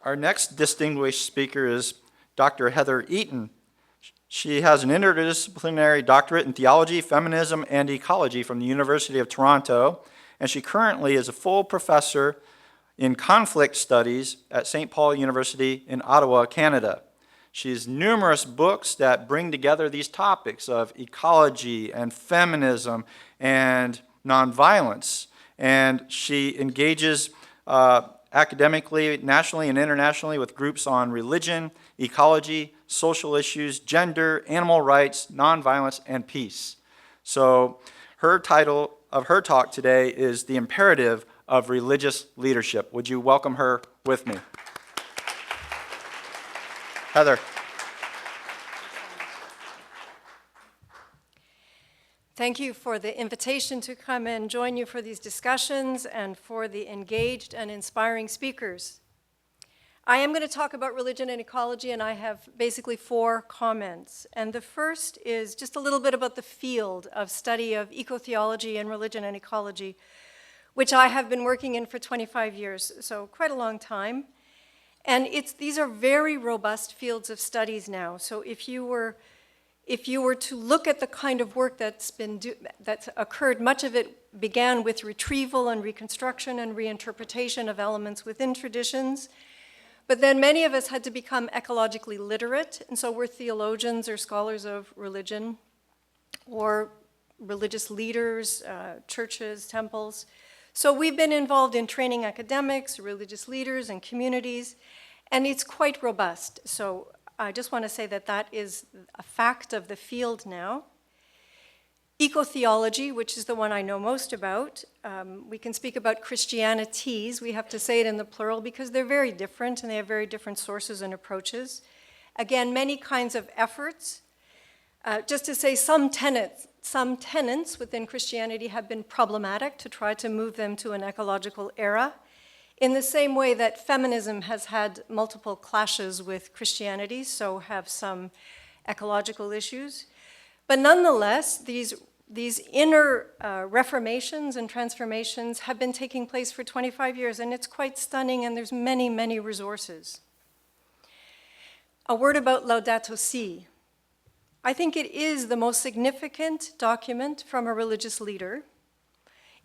Our next distinguished speaker is Dr. Heather Eaton. She has an interdisciplinary doctorate in theology, feminism, and ecology from the University of Toronto, and she currently is a full professor in conflict studies at St. Paul University in Ottawa, Canada. She has numerous books that bring together these topics of ecology and feminism and nonviolence, and she engages academically, nationally, and internationally with groups on religion, ecology, social issues, gender, animal rights, nonviolence, and peace. So her title of her talk today is The Imperative of Religious Leadership. Would you welcome her with me? Heather. Thank you for the invitation to come and join you for these discussions and for the engaged and inspiring speakers. I am going to talk about religion and ecology, and I have basically 4 comments. And the first is just a little bit about the field of study of eco-theology and religion and ecology, which I have been working in for 25 years, so quite a long time. And these are very robust fields of studies now. So if you were to look at the kind of work that's occurred, much of it began with retrieval and reconstruction and reinterpretation of elements within traditions. But then many of us had to become ecologically literate, and so we're theologians or scholars of religion, or religious leaders, churches, temples. So we've been involved in training academics, religious leaders, and communities, and it's quite robust. So I just want to say that that is a fact of the field now. Eco-theology, which is the one I know most about, we can speak about Christianities. We have to say it in the plural because they're very different and they have very different sources and approaches. Again, many kinds of efforts. Just to say some tenets within Christianity have been problematic to try to move them to an ecological era, in the same way that feminism has had multiple clashes with Christianity, so have some ecological issues. But nonetheless, these inner reformations and transformations have been taking place for 25 years, and it's quite stunning, and there's many, many resources. A word about Laudato Si. I think it is the most significant document from a religious leader.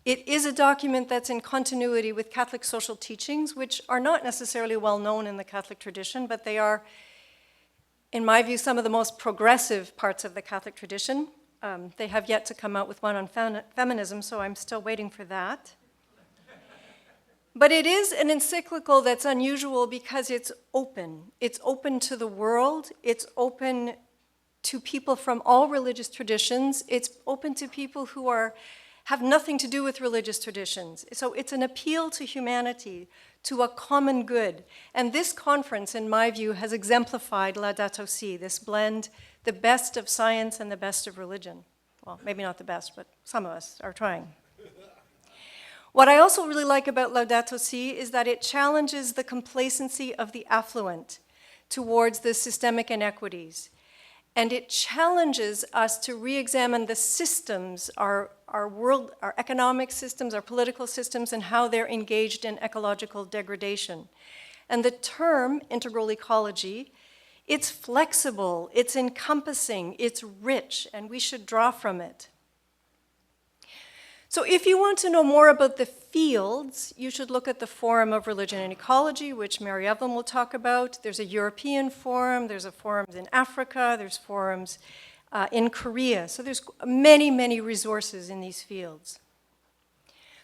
It is a document that's in continuity with Catholic social teachings, which are not necessarily well known in the Catholic tradition, but they are, in my view, some of the most progressive parts of the Catholic tradition. They have yet to come out with one on feminism, so I'm still waiting for that. But it is an encyclical that's unusual because it's open. It's open to the world. It's open to people from all religious traditions. It's open to people who have nothing to do with religious traditions. So it's an appeal to humanity, to a common good. And this conference, in my view, has exemplified Laudato Si, this blend, the best of science and the best of religion. Well, maybe not the best, but some of us are trying. What I also really like about Laudato Si is that it challenges the complacency of the affluent towards the systemic inequities. And it challenges us to re-examine the systems, our economic systems, our political systems, and how they're engaged in ecological degradation. And the term integral ecology, it's flexible, it's encompassing, it's rich, and we should draw from it. So if you want to know more about the fields, you should look at the Forum of Religion and Ecology, which Mary Evelyn will talk about. There's a European forum, there's a forums in Africa, there's forums in Korea. So there's many, many resources in these fields.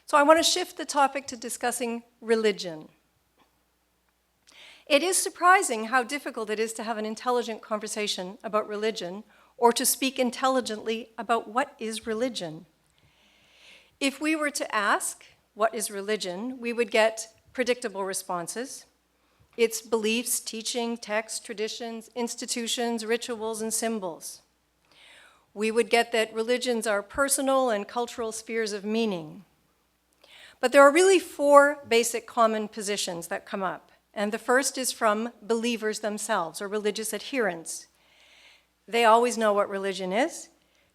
So I want to shift the topic to discussing religion. It is surprising how difficult it is to have an intelligent conversation about religion or to speak intelligently about what is religion. If we were to ask, what is religion, we would get predictable responses. It's beliefs, teaching, texts, traditions, institutions, rituals, and symbols. We would get that religions are personal and cultural spheres of meaning. But there are really 4 basic common positions that come up. And the first is from believers themselves, or religious adherents. They always know what religion is.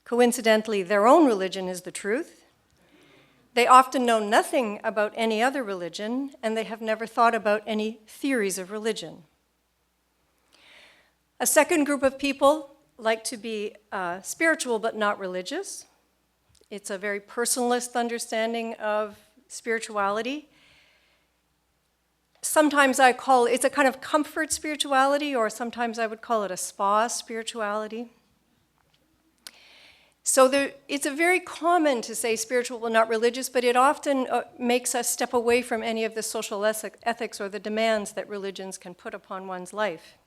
Coincidentally, their own religion is the truth. They often know nothing about any other religion, and they have never thought about any theories of religion. A second group of people like to be spiritual but not religious. It's a very personalist understanding of spirituality. Sometimes it's a kind of comfort spirituality, or sometimes I would call it a spa spirituality. So it's a very common to say spiritual but not religious, but it often makes us step away from any of the social ethics or the demands that religions can put upon one's life.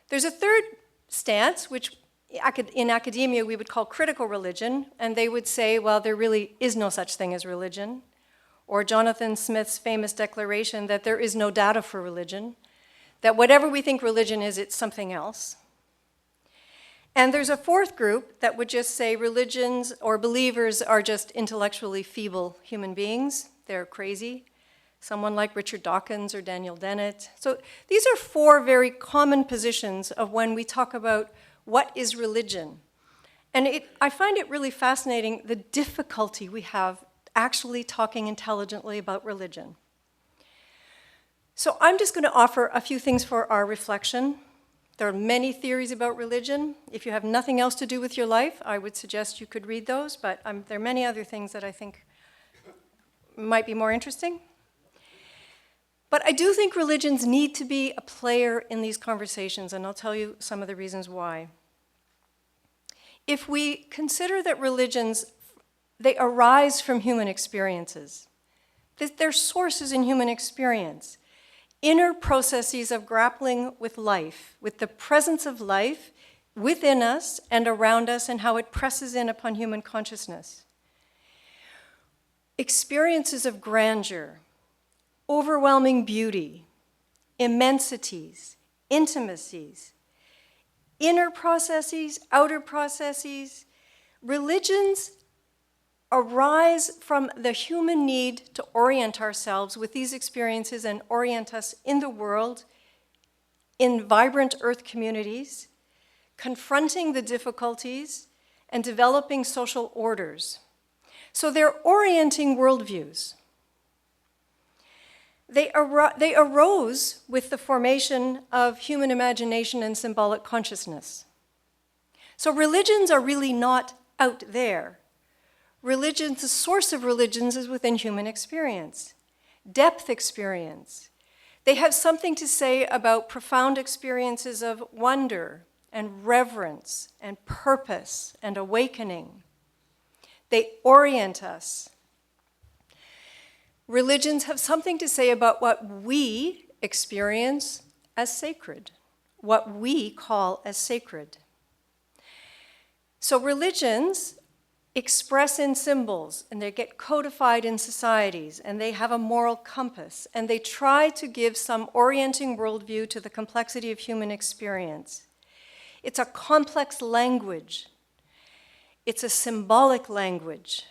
There's a third stance, which in academia we would call critical religion, and they would say, well, there really is no such thing as religion, or Jonathan Smith's famous declaration that there is no data for religion, that whatever we think religion is, it's something else. And there's a fourth group that would just say religions or believers are just intellectually feeble human beings. They're crazy. Someone like Richard Dawkins or Daniel Dennett. So these are four very common positions of when we talk about what is religion. And I find it really fascinating the difficulty we have actually talking intelligently about religion. So I'm just going to offer a few things for our reflection. There are many theories about religion. If you have nothing else to do with your life, I would suggest you could read those, but there are many other things that I think might be more interesting. But I do think religions need to be a player in these conversations, and I'll tell you some of the reasons why. If we consider that religions, they arise from human experiences, that they're sources in human experience, inner processes of grappling with life, with the presence of life within us and around us and how it presses in upon human consciousness. Experiences of grandeur, overwhelming beauty, immensities, intimacies, inner processes, outer processes. Religions arise from the human need to orient ourselves with these experiences and orient us in the world, in vibrant earth communities, confronting the difficulties and developing social orders. So they're orienting worldviews. They arose with the formation of human imagination and symbolic consciousness. So religions are really not out there. Religions, the source of religions is within human experience, depth experience. They have something to say about profound experiences of wonder and reverence and purpose and awakening. They orient us. Religions have something to say about what we experience as sacred, what we call as sacred. So religions express in symbols, and they get codified in societies, and they have a moral compass, and they try to give some orienting worldview to the complexity of human experience. It's a complex language. It's a symbolic language.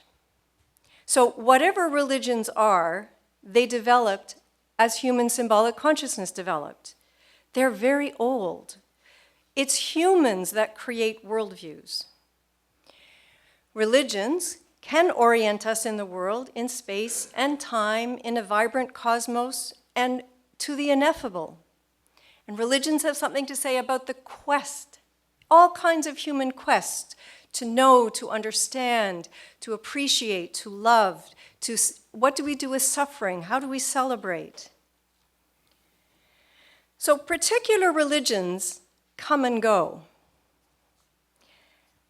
So whatever religions are, they developed as human symbolic consciousness developed. They're very old. It's humans that create worldviews. Religions can orient us in the world, in space and time, in a vibrant cosmos, and to the ineffable. And religions have something to say about the quest, all kinds of human quests, to know, to understand, to appreciate, to love, to what do we do with suffering? How do we celebrate? So particular religions come and go.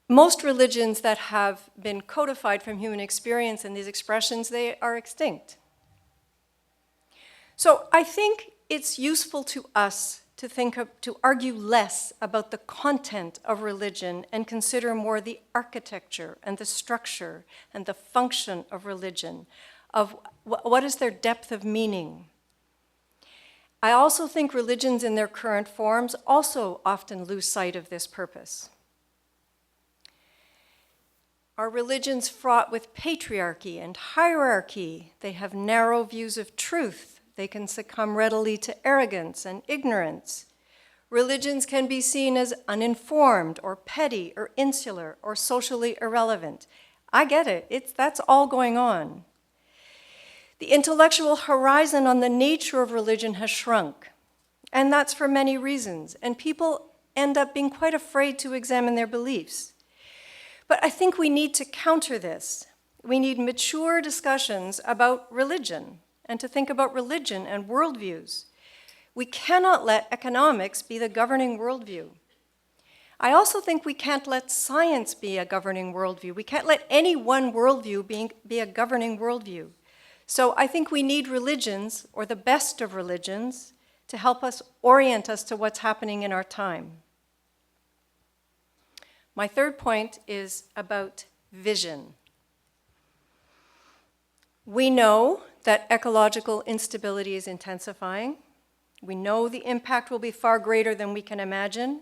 Most religions that have been codified from human experience and these expressions, they are extinct. So I think it's useful to us to argue less about the content of religion and consider more the architecture and the structure and the function of religion, of what is their depth of meaning. I also think religions in their current forms also often lose sight of this purpose. Are religions fraught with patriarchy and hierarchy? They have narrow views of truth. They can succumb readily to arrogance and ignorance. Religions can be seen as uninformed or petty or insular or socially irrelevant. I get it. That's all going on. The intellectual horizon on the nature of religion has shrunk, and that's for many reasons, and people end up being quite afraid to examine their beliefs. But I think we need to counter this. We need mature discussions about religion, and to think about religion and worldviews. We cannot let economics be the governing worldview. I also think we can't let science be a governing worldview. We can't let any one worldview be a governing worldview. So I think we need religions, or the best of religions, to help us orient us to what's happening in our time. My third point is about vision. We know that ecological instability is intensifying. We know the impact will be far greater than we can imagine.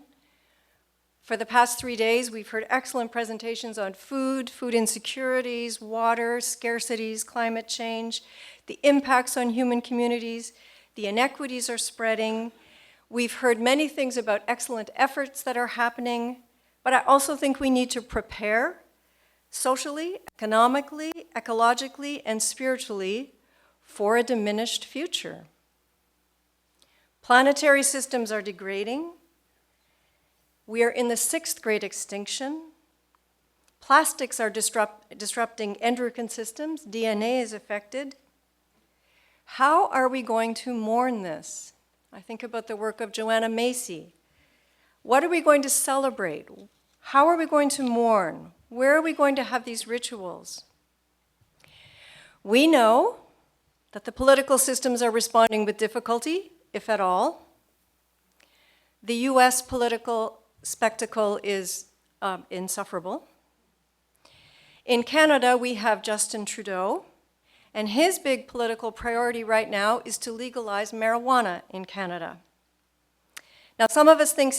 For the past 3 days, we've heard excellent presentations on food insecurities, water, scarcities, climate change, the impacts on human communities, the inequities are spreading. We've heard many things about excellent efforts that are happening, but I also think we need to prepare socially, economically, ecologically, and spiritually for a diminished future. Planetary systems are degrading. We are in the 6th great extinction. Plastics are disrupting endocrine systems. DNA is affected. How are we going to mourn this? I think about the work of Joanna Macy. What are we going to celebrate? How are we going to mourn? Where are we going to have these rituals? We know that the political systems are responding with difficulty, if at all. The US political spectacle is insufferable. In Canada, we have Justin Trudeau, and his big political priority right now is to legalize marijuana in Canada. Now, some of us think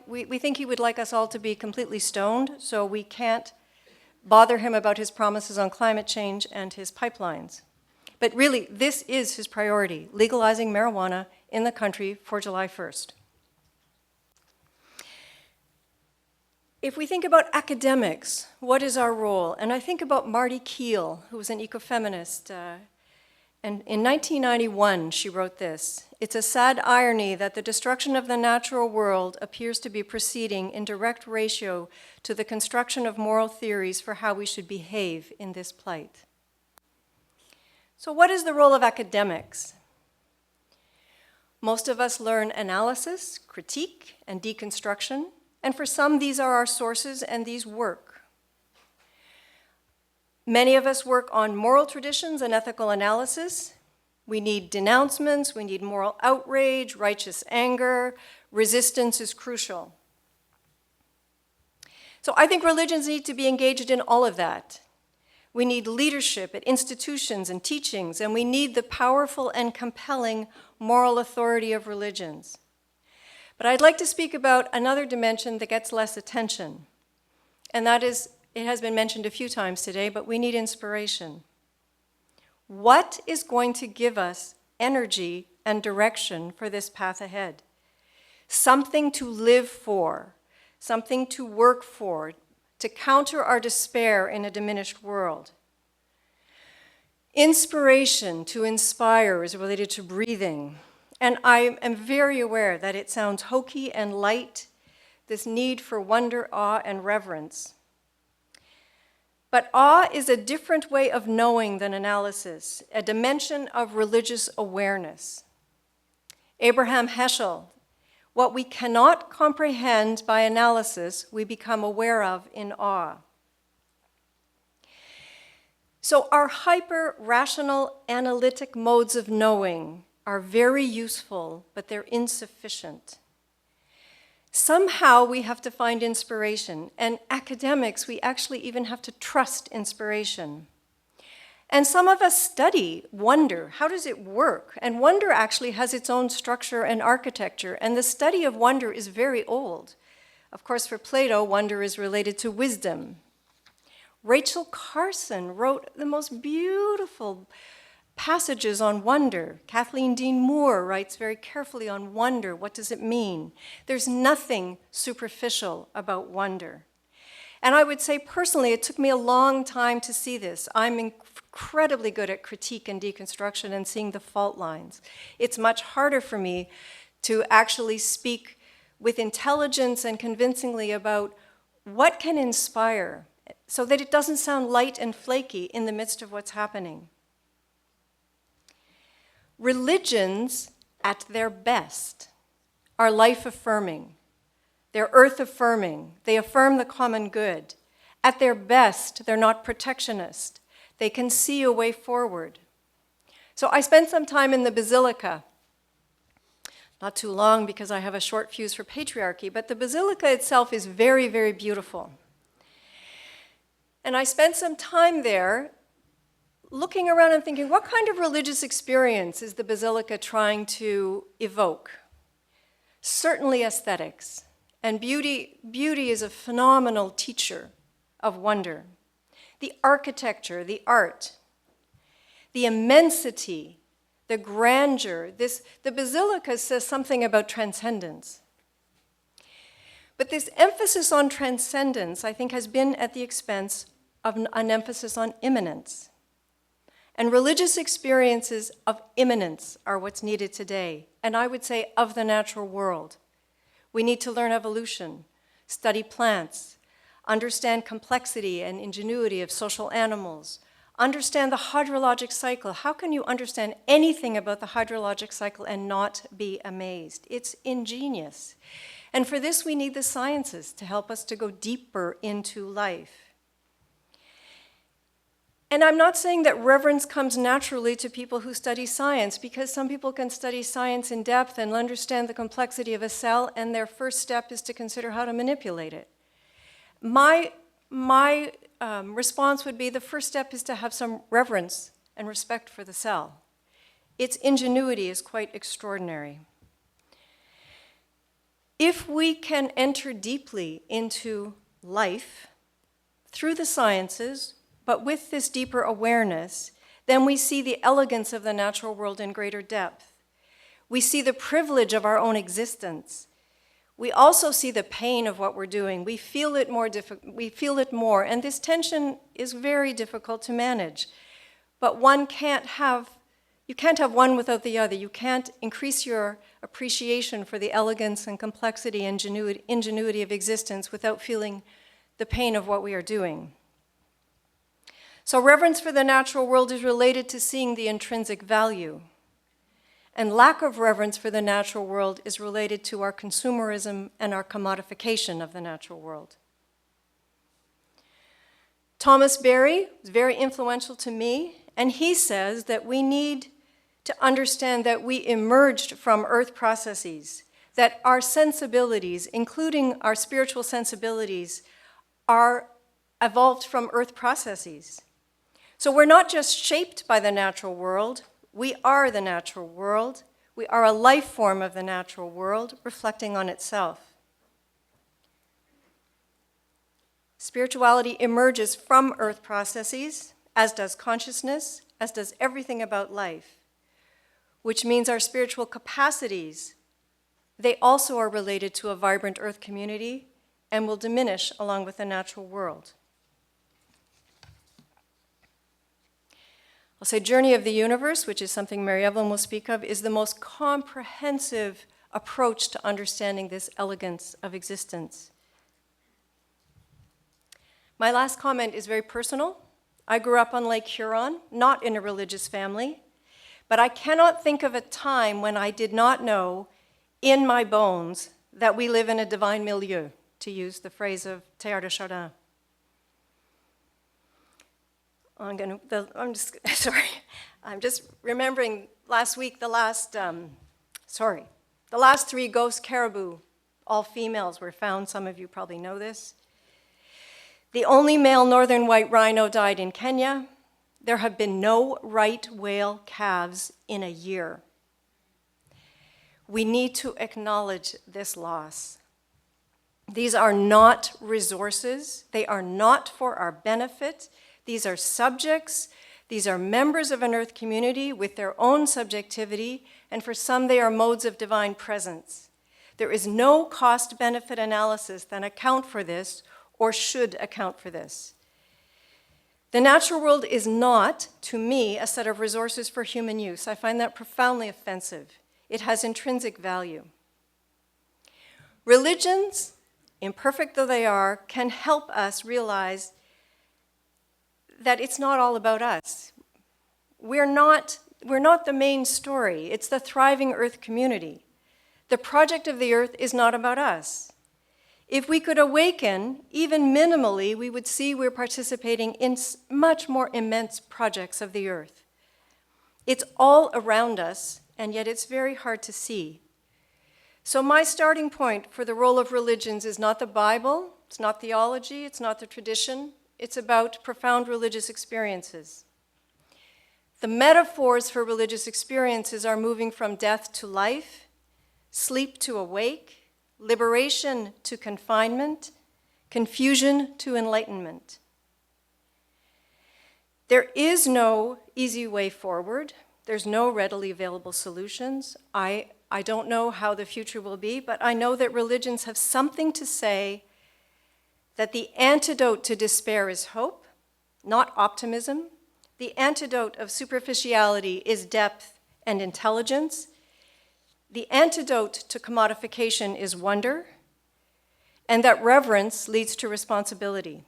we think he would like us all to be completely stoned, so we can't bother him about his promises on climate change and his pipelines. But really, this is his priority, legalizing marijuana in the country for July 1st. If we think about academics, what is our role? And I think about Marty Keel, who was an ecofeminist. And in 1991, she wrote this: "It's a sad irony that the destruction of the natural world appears to be proceeding in direct ratio to the construction of moral theories for how we should behave in this plight." So what is the role of academics? Most of us learn analysis, critique, and deconstruction, and for some, these are our sources and these work. Many of us work on moral traditions and ethical analysis. We need denouncements, we need moral outrage, righteous anger. Resistance is crucial. So I think religions need to be engaged in all of that. We need leadership at institutions and teachings, and we need the powerful and compelling moral authority of religions. But I'd like to speak about another dimension that gets less attention, and that is, it has been mentioned a few times today, but we need inspiration. What is going to give us energy and direction for this path ahead? Something to live for, something to work for, to counter our despair in a diminished world. Inspiration to inspire is related to breathing. And I am very aware that it sounds hokey and light, this need for wonder, awe, and reverence. But awe is a different way of knowing than analysis, a dimension of religious awareness. Abraham Heschel: "What we cannot comprehend by analysis, we become aware of in awe." So our hyper-rational analytic modes of knowing are very useful, but they're insufficient. Somehow we have to find inspiration, and academics, we actually even have to trust inspiration. And some of us study wonder. How does it work? And wonder actually has its own structure and architecture, and the study of wonder is very old. Of course, for Plato, wonder is related to wisdom. Rachel Carson wrote the most beautiful passages on wonder. Kathleen Dean Moore writes very carefully on wonder. What does it mean? There's nothing superficial about wonder. And I would say personally, it took me a long time to see this. I'm incredibly good at critique and deconstruction and seeing the fault lines. It's much harder for me to actually speak with intelligence and convincingly about what can inspire so that it doesn't sound light and flaky in the midst of what's happening. Religions, at their best, are life-affirming. They're earth-affirming. They affirm the common good. At their best, they're not protectionist. They can see a way forward. So I spent some time in the Basilica. Not too long because I have a short fuse for patriarchy, but the Basilica itself is very, very beautiful. And I spent some time there looking around and thinking, what kind of religious experience is the Basilica trying to evoke? Certainly aesthetics. And beauty is a phenomenal teacher of wonder. The architecture, the art, the immensity, the grandeur. The Basilica says something about transcendence. But this emphasis on transcendence, I think, has been at the expense of an emphasis on immanence. And religious experiences of immanence are what's needed today, and I would say of the natural world. We need to learn evolution, study plants, understand complexity and ingenuity of social animals, understand the hydrologic cycle. How can you understand anything about the hydrologic cycle and not be amazed? It's ingenious. And for this, we need the sciences to help us to go deeper into life. And I'm not saying that reverence comes naturally to people who study science, because some people can study science in depth and understand the complexity of a cell, and their first step is to consider how to manipulate it. My response would be the first step is to have some reverence and respect for the cell. Its ingenuity is quite extraordinary. If we can enter deeply into life through the sciences, but with this deeper awareness, then we see the elegance of the natural world in greater depth. We see the privilege of our own existence. We also see the pain of what we're doing. We feel it more, and this tension is very difficult to manage. But you can't have one without the other. You can't increase your appreciation for the elegance and complexity and ingenuity of existence without feeling the pain of what we are doing. So reverence for the natural world is related to seeing the intrinsic value. And lack of reverence for the natural world is related to our consumerism and our commodification of the natural world. Thomas Berry is very influential to me, and he says that we need to understand that we emerged from earth processes, that our sensibilities, including our spiritual sensibilities, are evolved from earth processes. So we're not just shaped by the natural world, we are the natural world. We are a life form of the natural world, reflecting on itself. Spirituality emerges from earth processes, as does consciousness, as does everything about life, which means our spiritual capacities, they also are related to a vibrant earth community and will diminish along with the natural world. I'll say Journey of the Universe, which is something Mary Evelyn will speak of, is the most comprehensive approach to understanding this elegance of existence. My last comment is very personal. I grew up on Lake Huron, not in a religious family, but I cannot think of a time when I did not know in my bones that we live in a divine milieu, to use the phrase of Teilhard de Chardin. I'm just remembering last week, the last 3 ghost caribou, all females, were found. Some of you probably know this. The only male northern white rhino died in Kenya. There have been no right whale calves in a year. We need to acknowledge this loss. These are not resources. They are not for our benefit. These are subjects, these are members of an earth community with their own subjectivity, and for some they are modes of divine presence. There is no cost-benefit analysis that account for this or should account for this. The natural world is not, to me, a set of resources for human use. I find that profoundly offensive. It has intrinsic value. Religions, imperfect though they are, can help us realize that it's not all about us. We're not the main story. It's the thriving Earth community. The project of the Earth is not about us. If we could awaken, even minimally, we would see we're participating in much more immense projects of the Earth. It's all around us, and yet it's very hard to see. So my starting point for the role of religions is not the Bible, it's not theology, it's not the tradition, it's about profound religious experiences. The metaphors for religious experiences are moving from death to life, sleep to awake, liberation to confinement, confusion to enlightenment. There is no easy way forward. There's no readily available solutions. I don't know how the future will be, but I know that religions have something to say, that the antidote to despair is hope, not optimism. The antidote of superficiality is depth and intelligence. The antidote to commodification is wonder, and that reverence leads to responsibility.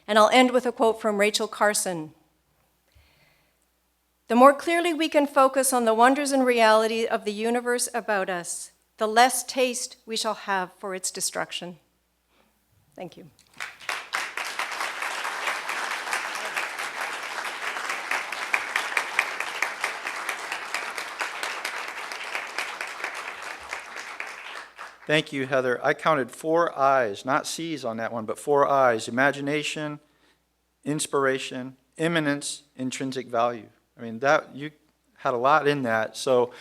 And I'll end with a quote from Rachel Carson. The more clearly we can focus on the wonders and reality of the universe about us, the less taste we shall have for its destruction. Thank you. Thank you, Heather. I counted 4 I's, not C's on that one, but 4 I's: imagination, inspiration, immanence, intrinsic value. I mean, that you had a lot in that. So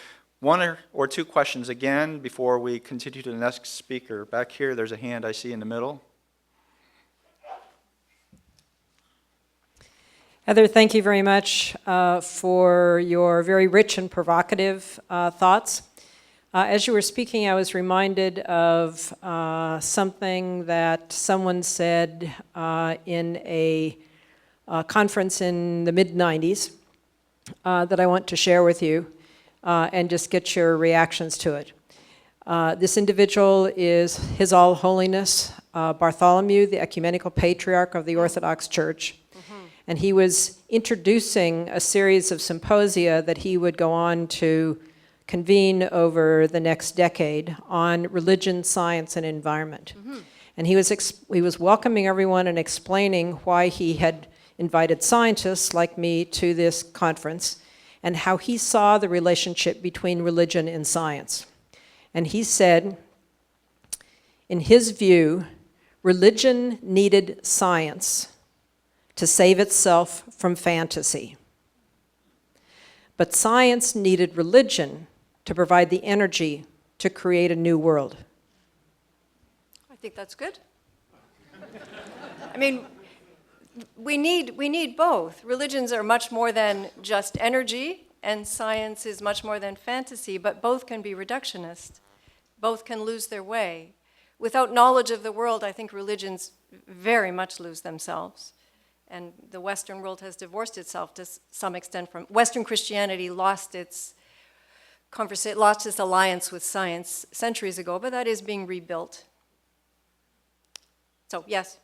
1 or 2 questions again before we continue to the next speaker. Back here, there's a hand I see in the middle. Heather, thank you very much for your very rich and provocative thoughts. As you were speaking, I was reminded of something that someone said in a conference in the mid-90s that I want to share with you and just get your reactions to it. This individual is His All Holiness Bartholomew, the Ecumenical Patriarch of the Orthodox Church. And he was introducing a series of symposia that he would go on to convene over the next decade on religion, science, and environment. And he was welcoming everyone and explaining why he had invited scientists like me to this conference and how he saw the relationship between religion and science. And he said, in his view, religion needed science to save itself from fantasy. But science needed religion to provide the energy to create a new world. I think that's good. I mean, we need both. Religions are much more than just energy, and science is much more than fantasy, but both can be reductionist. Both can lose their way. Without knowledge of the world, I think religions very much lose themselves. And the Western world has divorced itself to some extent from, Western Christianity lost its alliance with science centuries ago, but that is being rebuilt. So yes,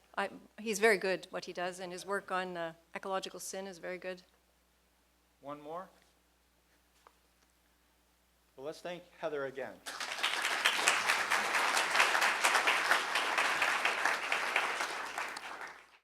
he's very good what he does, and his work on ecological sin is very good. 1 more? Well, let's thank Heather again.